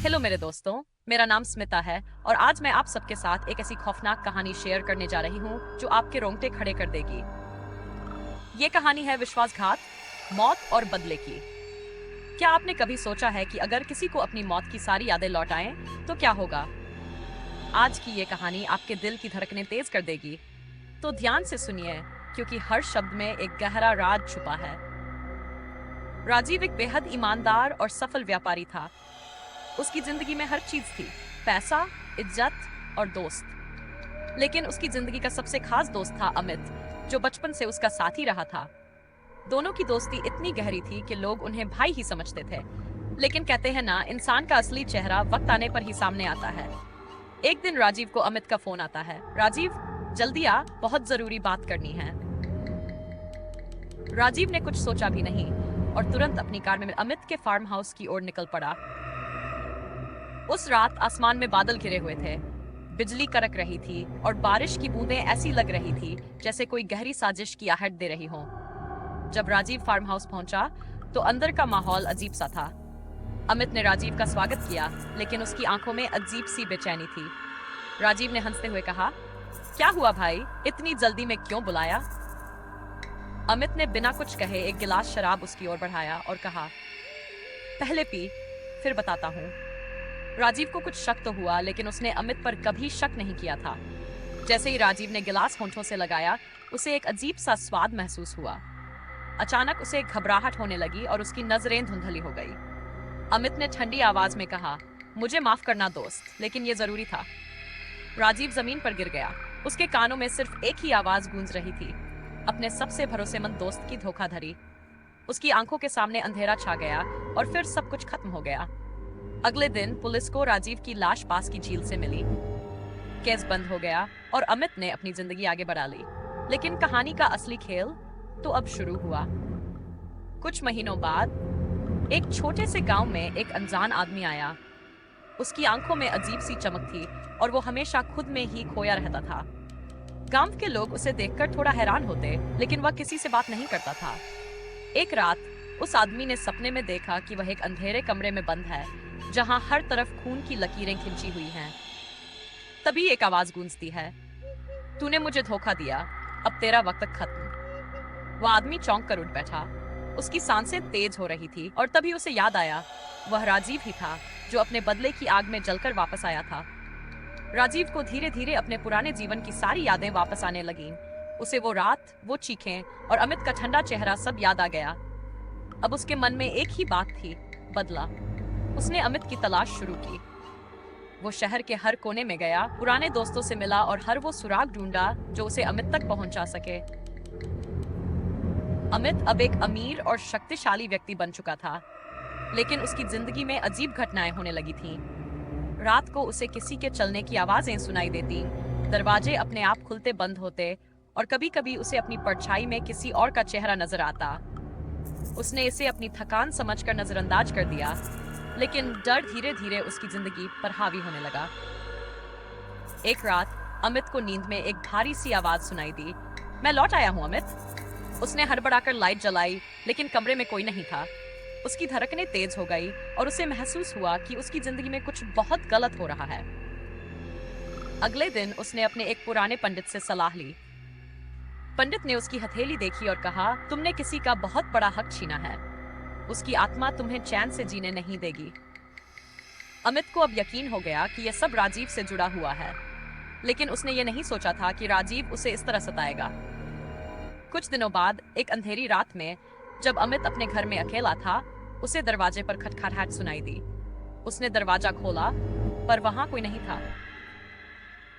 Hello मेरे दोस्तों, मेरा नाम स्मिता है और आज मैं आप सबके साथ एक ऐसी खौफनाक कहानी शेयर करने जा रही हूँ जो आपके रोंगटे खड़े कर देगी। ये कहानी है विश्वासघात, मौत और बदले की। क्या आपने कभी सोचा है कि अगर किसी को अपनी मौत की सारी यादें लौट आएं, तो क्या होगा? आज की ये कहानी आपके दिल की धड़कनें तेज कर देगी। तो ध्यान से सुनिए, क्योंकि हर शब्द में एक गहरा राज छुपा है। राजीव एक बेहद ईमानदार और सफल व्यापारी था। उसकी जिंदगी में हर चीज थी, पैसा, इज्जत और दोस्त। लेकिन उसकी जिंदगी का सबसे खास दोस्त था अमित, जो बचपन से उसका साथी रहा था। दोनों की दोस्ती इतनी गहरी थी कि लोग उन्हें भाई ही समझते थे। लेकिन कहते हैं ना, इंसान का असली चेहरा वक्त आने पर ही सामने आता है। एक दिन राजीव को अमित का फोन आता है। राजीव, जल्दी आ, बहुत जरूरी बात करनी है। राजीव ने कुछ सोचा भी नहीं और तुरंत अपनी कार में अमित के फार्म हाउस की ओर निकल पड़ा। उस रात आसमान में बादल घिरे हुए थे, बिजली कड़क रही थी और बारिश की बूंदें ऐसी लग रही थी जैसे कोई गहरी साजिश की आहट दे रही हो। जब राजीव फार्म हाउस पहुंचा तो अंदर का माहौल अजीब सा था। अमित ने राजीव का स्वागत किया, लेकिन उसकी आंखों में अजीब सी बेचैनी थी। राजीव ने हंसते हुए कहा, क्या हुआ भाई, इतनी जल्दी में क्यों बुलाया? अमित ने बिना कुछ कहे एक गिलास शराब उसकी ओर बढ़ाया और कहा, पहले पी, फिर बताता हूँ। राजीव को कुछ शक तो हुआ, लेकिन उसने अमित पर कभी शक नहीं किया था। जैसे ही राजीव ने गिलास होंठों से लगाया, उसे एक अजीब सा स्वाद महसूस हुआ। अचानक उसे घबराहट होने लगी और उसकी नजरें धुंधली हो गई। अमित ने ठंडी आवाज में कहा, मुझे माफ करना दोस्त, लेकिन ये जरूरी था। राजीव जमीन पर गिर गया। उसके कानों में सिर्फ एक ही आवाज गूंज रही थी, अपने सबसे भरोसेमंद दोस्त की धोखाधड़ी। उसकी आंखों के सामने अंधेरा छा गया और फिर सब कुछ खत्म हो गया। अगले दिन पुलिस को राजीव की लाश पास की झील से मिली। केस बंद हो गया और अमित ने अपनी जिंदगी आगे बढ़ा ली। लेकिन कहानी का असली खेल तो अब शुरू हुआ। कुछ महीनों बाद एक छोटे से गांव में एक अनजान आदमी आया। उसकी आंखों में अजीब सी चमक थी और वो हमेशा खुद में ही खोया रहता था। गांव के लोग उसे देखकर थोड़ा हैरान होते, लेकिन वह किसी से बात नहीं करता था। एक रात उस आदमी ने सपने में देखा कि वह एक अंधेरे कमरे में बंद है, जहां हर तरफ खून की लकीरें खिंची हुई हैं। तभी एक आवाज गूंजती है, तूने मुझे धोखा दिया, अब तेरा वक्त खत्म। वह आदमी चौंक कर उठ बैठा। उसकी सांसें तेज हो रही थी और तभी उसे याद आया, वह राजीव ही था जो अपने बदले की आग में जलकर वापस आया था। राजीव को धीरे धीरे अपने पुराने जीवन की सारी यादें वापस आने लगीं। उसे वो रात, वो चीखें और अमित का ठंडा चेहरा सब याद आ गया। अब उसके मन में एक ही बात थी, बदला। उसने अमित की तलाश शुरू की। वो शहर के हर कोने में गया, पुराने दोस्तों से मिला और हर वो सुराग ढूंढा जो उसे अमित तक पहुंचा सके। अमित अब एक अमीर और शक्तिशाली व्यक्ति बन चुका था, लेकिन उसकी जिंदगी में अजीब घटनाएं होने लगी थीं। रात को उसे किसी के चलने की आवाजें सुनाई देती, दरवाजे अपने आप खुलते बंद होते और कभी-कभी उसे अपनी परछाई में किसी और का चेहरा नजर आता। उसने इसे अपनी थकान समझकर नजरअंदाज कर दिया, लेकिन डर धीरे धीरे उसकी जिंदगी पर हावी होने लगा। एक रात अमित को नींद में एक भारी सी आवाज सुनाई दी, मैं लौट आया हूँ अमित। उसने हड़बड़ाकर लाइट जलाई, लेकिन कमरे में कोई नहीं था। उसकी धड़कनें तेज हो गई और उसे महसूस हुआ कि उसकी जिंदगी में कुछ बहुत गलत हो रहा है। अगले दिन उसने अपने एक पुराने पंडित से सलाह ली। पंडित ने उसकी हथेली देखी और कहा, तुमने किसी का बहुत बड़ा हक छीना है, उसकी आत्मा तुम्हें चैन से जीने नहीं देगी। अमित को अब यकीन हो गया कि यह सब राजीव से जुड़ा हुआ है, लेकिन उसने ये नहीं सोचा था कि राजीव उसे इस तरह सताएगा। कुछ दिनों बाद एक अंधेरी रात में जब अमित अपने घर में अकेला था, उसे दरवाजे पर खटखटाहट सुनाई दी। उसने दरवाजा खोला, पर वहां कोई नहीं था।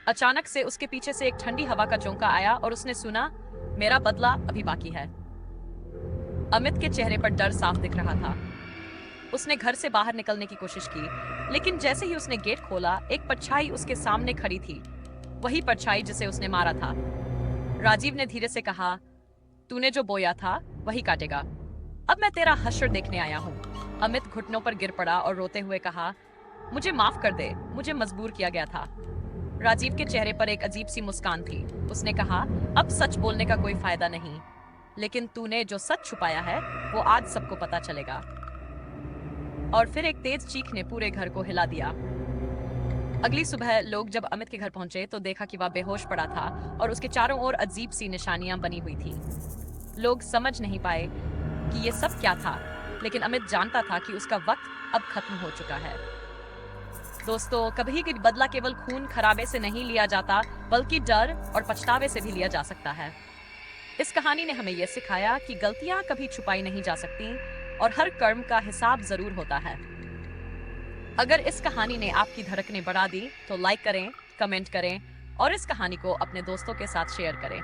अचानक से उसके पीछे से एक ठंडी हवा का झोंका आया और उसने सुना, मेरा बदला अभी बाकी है। अमित के चेहरे पर डर साफ दिख रहा था। उसने घर से बाहर निकलने की कोशिश की, लेकिन जैसे ही उसने गेट खोला, एक परछाई उसके सामने खड़ी थी, वही परछाई जिसे उसने मारा था। राजीव ने धीरे से कहा, तूने जो बोया था वही काटेगा, अब मैं तेरा हश्र देखने आया हूँ। अमित घुटनों पर गिर पड़ा और रोते हुए कहा, मुझे माफ कर दे, मुझे मजबूर किया गया था। राजीव के चेहरे पर एक अजीब सी मुस्कान थी। उसने कहा, अब सच बोलने का कोई फायदा नहीं, लेकिन तूने जो सच छुपाया है वो आज सबको पता चलेगा। और फिर एक तेज चीख ने पूरे घर को हिला दिया। अगली सुबह लोग जब अमित के घर पहुंचे तो देखा कि वह बेहोश पड़ा था और उसके चारों ओर अजीब सी निशानियां बनी हुई थी। लोग समझ नहीं पाए कि ये सब क्या था, लेकिन अमित जानता था कि उसका वक्त अब खत्म हो चुका है। दोस्तों, कभी भी बदला केवल खून खराबे से नहीं लिया जाता, बल्कि डर और पछतावे से भी लिया जा सकता है। इस कहानी ने हमें यह सिखाया कि गलतियां कभी छुपाई नहीं जा सकती और हर कर्म का हिसाब जरूर होता है। अगर इस कहानी ने आपकी धड़कनें बढ़ा दी तो लाइक करें, कमेंट करें और इस कहानी को अपने दोस्तों के साथ शेयर करें।